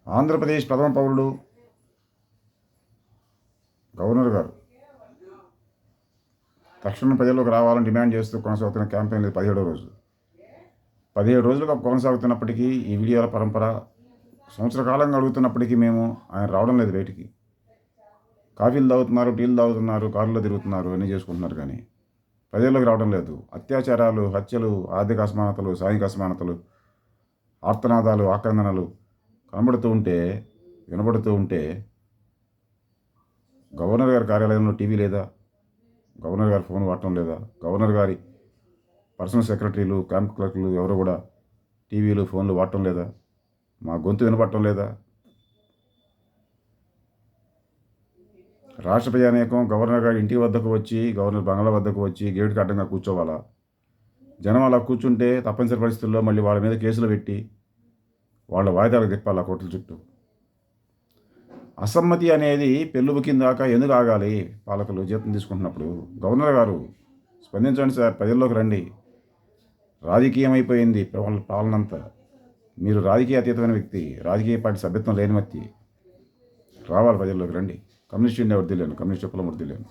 ఆంధ్రప్రదేశ్ ప్రథమ పౌరుడు గవర్నర్ గారు తక్షణం ప్రజల్లోకి రావాలని డిమాండ్ చేస్తూ కొనసాగుతున్న క్యాంపెయిన్ ఇది 17వ రోజు. 17 రోజులుగా కొనసాగుతున్నప్పటికీ ఈ వీడియోల పరంపర సంవత్సర కాలంగా అడుగుతున్నప్పటికీ ఆయన రావడం లేదు బయటికి. కాఫీలు తాగుతున్నారు, టీలు తాగుతున్నారు, కారులో తిరుగుతున్నారు, అన్నీ చేసుకుంటున్నారు, కానీ ప్రజల్లోకి రావడం లేదు. అత్యాచారాలు, హత్యలు, ఆర్థిక అసమానతలు, సాంఘిక అసమానతలు, ఆర్తనాదాలు, ఆక్రందనలు కనబడుతూ ఉంటే, వినబడుతూ ఉంటే గవర్నర్ గారి కార్యాలయంలో టీవీ లేదా? గవర్నర్ గారి ఫోన్ వాడటం లేదా? గవర్నర్ గారి పర్సనల్ సెక్రటరీలు, క్యాంప్ క్లర్క్లు ఎవరు కూడా టీవీలు, ఫోన్లు వాడటం లేదా? మా గొంతు వినపడటం లేదా? రాష్ట్ర ప్రజానీకం గవర్నర్ గారి ఇంటి వద్దకు వచ్చి, గవర్నర్ బంగ్లా వద్దకు వచ్చి గేటుకి అడ్డంగా కూర్చోవాలా? జనం అలా కూర్చుంటే తప్పనిసరి పరిస్థితుల్లో మళ్ళీ వాళ్ళ మీద కేసులు పెట్టి వాళ్ళ వాయిదాలకు తిప్పాలా కోర్టుల చుట్టూ? అసమ్మతి అనేది పెళ్ళుబుకిందాకా ఎందుకు ఆగాలి? పాలకులు జీతం తీసుకుంటున్నప్పుడు గవర్నర్ గారు స్పందించండి సార్, ప్రజల్లోకి రండి. రాజకీయం అయిపోయింది వాళ్ళ పాలనంతా. మీరు రాజకీయ అతీతమైన వ్యక్తి, రాజకీయ పార్టీ సభ్యత్వం లేని వ్యక్తి. రావాలి, ప్రజల్లోకి రండి. కమ్యూనిస్ట్ ఇండియా వర్ధిల్లాను, కమ్యూనిస్ట్ కులం వర్ధిల్లాను.